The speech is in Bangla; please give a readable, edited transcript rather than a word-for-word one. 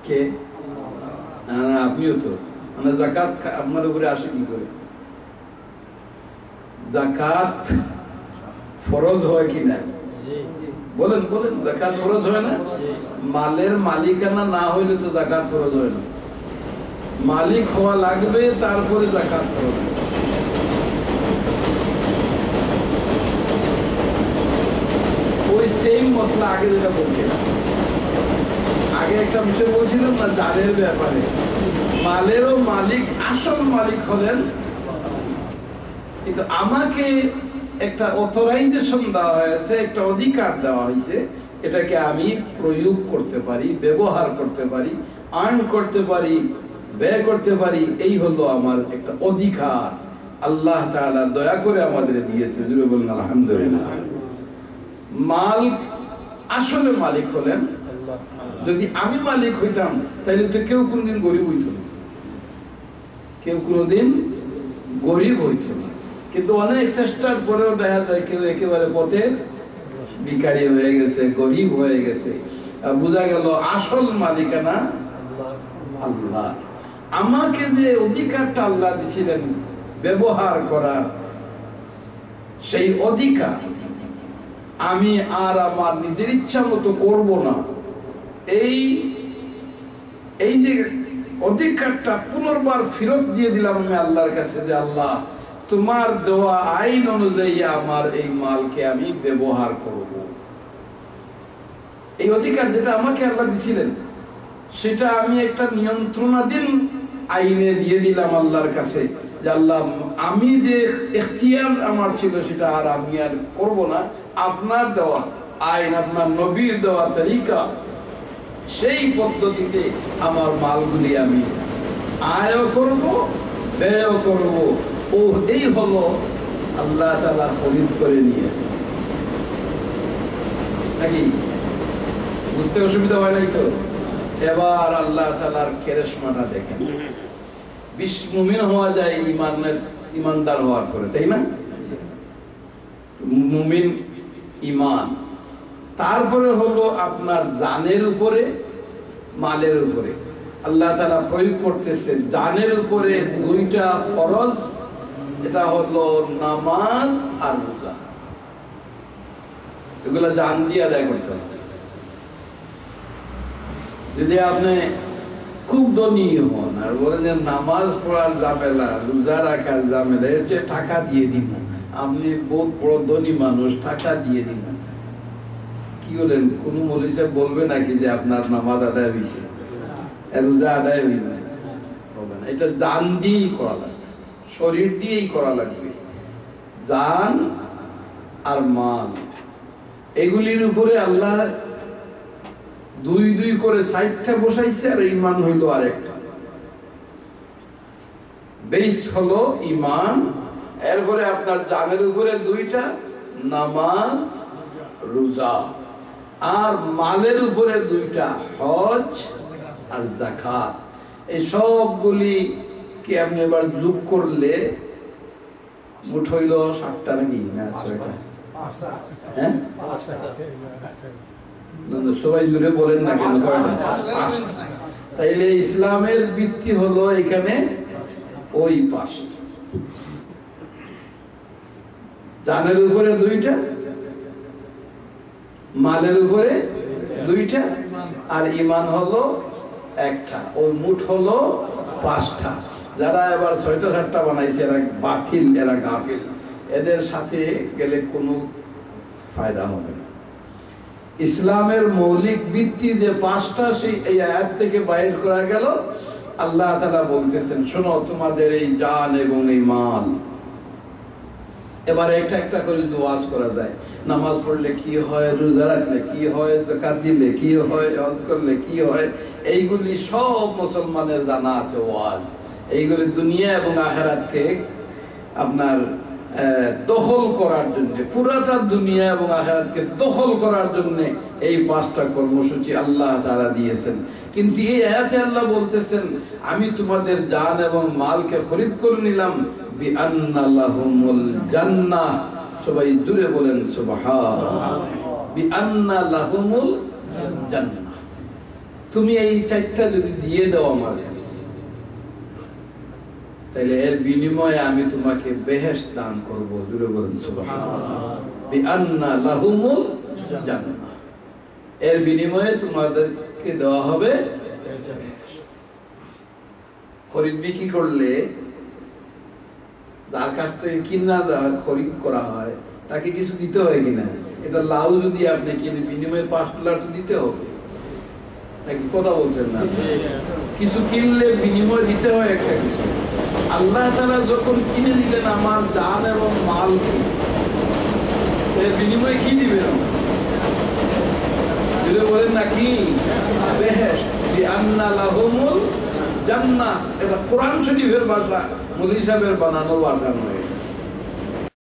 কে? না না, আপনিও তো। মানে যাকাত আপনার উপরে আসে কি করে? যাকাত ফরজ হয় কি না? বলেন বলেন, যাকাত ফরজ হয় না? মালের মালিকানা না হইলে তো যাকাত ফরজ হয় না। মালিক হওয়া লাগবে, তারপরে যাকাত ফরজ হয়। ওই সেম মশলা আগে যেটা বলছিলাম, আগে একটা বিষয় বলছিলাম না জানের ব্যাপারে, মালেরও মালিক আসল মালিক হলেন, কিন্তু আমাকে একটা অথরাইজেশন দেওয়া হয়েছে, একটা অধিকার দেওয়া হয়েছে, এটাকে আমি প্রয়োগ করতে পারি, ব্যবহার করতে পারি, আর্ন করতে পারি, ব্যয় করতে পারি। এই হলো আমার একটা অধিকার, আল্লাহ তাআলা দয়া করে আমাদের দিয়েছে। জুড়ে বলুন আলহামদুলিল্লাহ। মাল আসলে মালিক হলেন। যদি আমি মালিক হইতাম তাহলে তো কেউ কোনদিন গরিব হইত না, কেউ কোনদিন গরিব হইত না। কিন্তু অনেক চেষ্টার পরেও দেখা যায় কেউ একেবারে পথে ভিখারি হয়ে গেছে, গরিব হয়ে গেছে। বোঝা গেল আসল মালিকানা আল্লাহ। আমাকে যে অধিকারটা আল্লাহ দিয়েছিলেন ব্যবহার করার, সেই অধিকার আমি আর আমার নিজের ইচ্ছা মতো করব না। এই যে অধিকারটা পুনর্বার ফেরত দিয়ে দিলাম আমি আল্লাহর কাছে, যে আল্লাহ তোমার দেওয়া আইন অনুযায়ী আমার এই মালকে আমি ব্যবহার করব। এই অধিকার যেটা আমাকে আল্লাহ দিয়েছিলেন, সেটা আমি একটা নিয়ন্ত্রণাধীন আইনে দিয়ে দিলাম আল্লাহর কাছে, যে আল্লাহ আমি যে ইখতিয়ার আমার ছিল সেটা আর আমি আর করব না। আপনার দেওয়া আইন, আপনার নবীর দেওয়া তরিকা, সেই পদ্ধতিতে আমার মালগুলি আমি আয়ও করব, ব্যয়ও করব। ও এই হলো আল্লাহ তাআলা খরিদ করে নিয়েছে। নাকি বুঝতে অসুবিধা হয় নাই তো? এবার আল্লাহ তাআলার কেরেশমাটা দেখেন। মুমিন হওয়া যায় ইমানদার হওয়ার পরে, তাই না? মুমিন ইমান, তারপরে হলো আপনার জানের উপরে, মালের উপরে আল্লাহ তাআলা প্রয়োগ করতেছে। জানের উপরে দুইটা ফরজ, এটা হলো নামাজ আর রোজা। এগুলা জান দিয়ে আদায় করতে হবে। যদি আপনি খুব ধনী হন আর বলেন যে নামাজ পড়ার ঝামেলা, রোজা রাখার ঝামেলা, এর চেয়ে টাকা দিয়ে দিব, আপনি বহুত বড় ধনী মানুষ, টাকা দিয়ে দিব, কি বলেন? কোন মৌলভী সাহেব বলবে নাকি যে আপনার নামাজ আদায় হয়েছে, রোজা আদায় হইবে? হবে না। এটা জান দিয়েই করা লাগবে, শরীর দিয়েই করা লাগবে। জান আর মাল, এগুলির উপরে আল্লাহ দুই দুই করে 60টা বসাইছে, আর ঈমান হইল আরেকটা। বেস হলো ঈমান, এরপরে আপনার জানের উপরে দুইটা, নামাজ রোজা, আর মালের উপরে দুইটা, হজ আর যাকাত। এই সবগুলি কি আপনি এবার যোগ করলে মোট হইল 60টা নাকি না 6টা? হ্যাঁ, সবাই জুড়ে বলেন না কেন? তাইলে ইসলামের ভিত্তি হলো এখানে ওই 5টা। জানের উপরে দুইটা, মালের উপরে দুইটা, আর ঈমান হলো একটা। ওই মোট হলো 5টা। যারা এবার 6টা 7টা বানাইছে এরা বাতিল, এরা গাফিল। এদের সাথে গেলে কোনো ফায়দা হবে না। ইসলামের মৌলিক ভিত্তি যে 5টা, সেই এই আয়াত থেকে বাইর করা গেল। আল্লাহ তাআলা বলতেছেন, শোনো তোমাদের এই জান এবং এই মাল। এবার একটা একটা করে দোয়াজ করা যায়। নামাজ পড়লে কি হয়, রোজা রাখলে কি হয়, যাকাত দিলে কি হয়, হজ করলে কি হয়, এইগুলি সব মুসলমানের জানা আছে ওয়াজ। এইগুলি দুনিয়া এবং আখিরাতকে আপনার দখল করার জন্য, পুরাটা দুনিয়া এবং আখিরাতকে দখল করার জন্য এই 5টা কর্মসূচি আল্লাহ তাআলা দিয়েছেন। কিন্তু এই আয়াতে আল্লাহ বলতেছেন, আমি তোমাদের জান এবং মালকে খরিদ করে নিলাম বিআন্না লাহুমুল জান্নাহ। সবাই জুড়ে বলেন সুবহানাল্লাহ। বিআন্না লাহুমুল জান্নাহ। তুমি এই 4টা যদি দিয়ে দাও আমার কাছে, তাহলে এর বিনিময়ে আমি তোমাকে বেহেশত দান করব। জুড়ে বলেন সুবহানাল্লাহ। বিআন্না লাহুমুল জান্নাহ, এর বিনিময়ে তোমাদেরকে দেওয়া হবে। খরিদ বিক্রি করলে যার কাছ থেকে কিনা খরিদ করা হয় তাকে কিছু দিতে হয় কিনা? এটা লাউ যদি আপনি কিনে বিনিময়ে $5 তো দিতে হবে নাকি? কথা বলছেন না? কিছু কিনলে বিনিময় দিতে হয় একটা কিছু। আল্লাহ তাআলা যখন কিনে দিলেন আমার জান এবং মাল, এর বিনিময়ে কি দিবেন? যদি বলেন নাকি বেহেশত, বিআন্না লাহুমুল জান্নাহ। এটা কোরআন শরীফের ভাষা, মৌলভী সাহেবের বানানো ভাষা নয়।